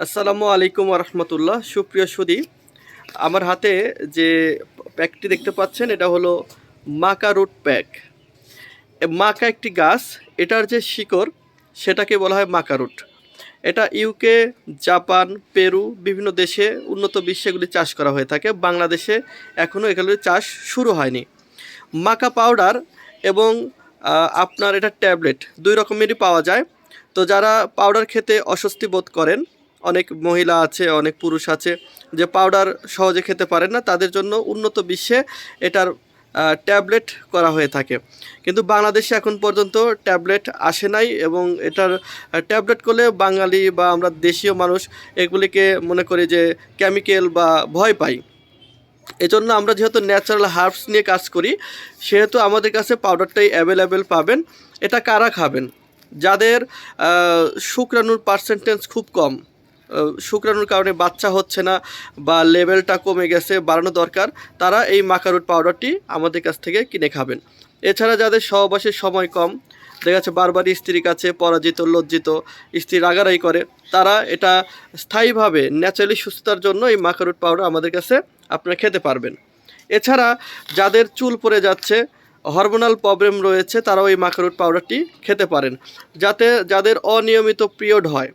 আসসালামু আলাইকুম রহমতুল্লাহ। সুপ্রিয় সুধী, আমার হাতে যে প্যাকটি দেখতে পাচ্ছেন এটা হলো মাকা রুট প্যাক। মাকা একটি গাছ, এটার যে শিকড় সেটাকে বলা হয় মাকা রুট। এটা ইউকে, জাপান, পেরু বিভিন্ন দেশে উন্নত বিশ্বে এগুলি চাষ করা হয়ে থাকে। বাংলাদেশে এখনও এগুলির চাষ শুরু হয়নি। মাকা পাউডার এবং আপনার এটা ট্যাবলেট দুই রকমেরই পাওয়া যায়। তো যারা পাউডার খেতে অস্বস্তি বোধ করেন, অনেক মহিলা আছে, অনেক পুরুষ আছে যে পাউডার সহজে খেতে পারেন না, তাদের জন্য উন্নত বিশ্বে এটার ট্যাবলেট করা হয়ে থাকে। কিন্তু বাংলাদেশে এখন পর্যন্ত ট্যাবলেট আসে নাই, এবং এটার ট্যাবলেট করলে বাঙালি বা আমরা দেশীয় মানুষ এগুলিকে মনে করি যে কেমিক্যাল বা ভয় পাই। এজন্য আমরা যেহেতু ন্যাচারাল হার্বস নিয়ে কাজ করি, সেহেতু আমাদের কাছে পাউডারটাই অ্যাভেলেবেল পাবেন। এটা কারা খাবেন? যাদের শুক্রাণুর পার্সেন্টেজ খুব কম, শুক্রাণুর কারণে বাচ্চা হচ্ছে না বা লেভেলটা কমে গেছে, বাড়ানো দরকার, তারা এই মাকারুট পাউডারটি আমাদের কাছ থেকে কিনে খাবেন। এছাড়া যাদের সহবাসের সময় কম, দেখা যাচ্ছে বারবার স্ত্রীর কাছে পরাজিত, লজ্জিত, স্ত্রী রাগারাই করে, তারা এটা স্থায়ীভাবে ন্যাচারালি সুস্থতার জন্য এই মাকারুট পাউডার আমাদের কাছে আপনারা খেতে পারবেন। এছাড়া যাদের চুল পড়ে যাচ্ছে, হরমোনাল প্রবলেম রয়েছে, তারাও এই মাকারুট পাউডারটি খেতে পারেন। যাদের অনিয়মিত পিরিয়ড হয়,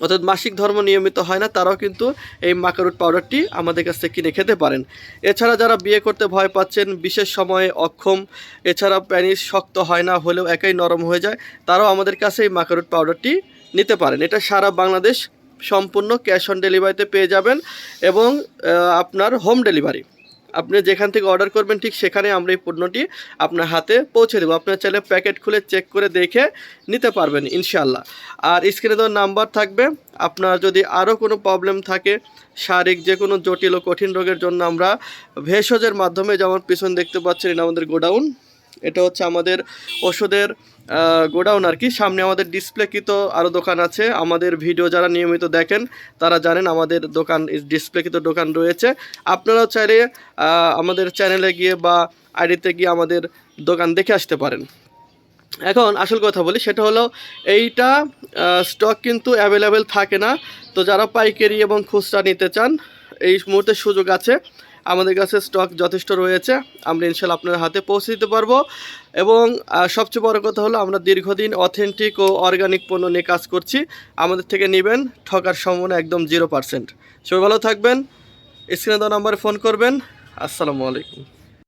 অর্থাৎ মাসিক ধর্ম নিয়মিত হয় না, তারাও কিন্তু এই মাকারুট পাউডারটি আমাদের কাছ থেকে কিনে খেতে পারেন। এছাড়া যারা বিয়ে করতে ভয় পাচ্ছেন, বিশেষ সময়ে অক্ষম, এছাড়া প্যানিস শক্ত হয় না, হলেও একাই নরম হয়ে যায়, তারাও আমাদের কাছে এই মাকারুট পাউডারটি নিতে পারেন। এটা সারা বাংলাদেশ সম্পূর্ণ ক্যাশ অন ডেলিভারিতে পেয়ে যাবেন, এবং আপনার হোম ডেলিভারি, আপনি যেখান থেকে অর্ডার করবেন ঠিক সেখানে আমরা এই পণ্যটি আপনার হাতে পৌঁছে দেবো। আপনার চাইলে প্যাকেট খুলে চেক করে দেখে নিতে পারবেন ইনশাআল্লাহ। আর স্ক্রিনে দেওয়ার নাম্বার থাকবে। আপনার যদি আরও কোনো প্রবলেম থাকে, শারীরিক যে কোনো জটিল ও কঠিন রোগের জন্য আমরা ভেষজের মাধ্যমে, যেমন পিছন দেখতে পাচ্ছেন এটা আমাদের গোডাউন, এটা হচ্ছে আমাদের ওষুধের গোডাউন আর কি। সামনে আমাদের ডিসপ্লেকৃত আরও দোকান আছে। আমাদের ভিডিও যারা নিয়মিত দেখেন তারা জানেন আমাদের দোকান, ডিসপ্লেকৃত দোকান রয়েছে। আপনারাও চাইলে আমাদের চ্যানেলে গিয়ে বা আইডিতে গিয়ে আমাদের দোকান দেখে আসতে পারেন। এখন আসল কথা বলি, সেটা হলো এইটা স্টক কিন্তু অ্যাভেলেবেল থাকে না। তো যারা পাইকারি এবং খুচরা নিতে চান, এই মুহূর্তে সুযোগ আছে। আমাদের কাছে স্টক যথেষ্ট রয়েছে, আমরা ইনশাল্লাহ আপনার হাতে পৌঁছে দিতে পারবো। এবং সবচেয়ে বড় কথা হলো আমরা দীর্ঘদিন অথেন্টিক ও অর্গানিক পণ্য নিয়ে কাজ করছি। আমাদের থেকে নেবেন, ঠকার সম্ভাবনা একদম 0%। সবাই ভালো থাকবেন, স্ক্রিনে দেওয়া নাম্বারে ফোন করবেন। আসসালামু আলাইকুম।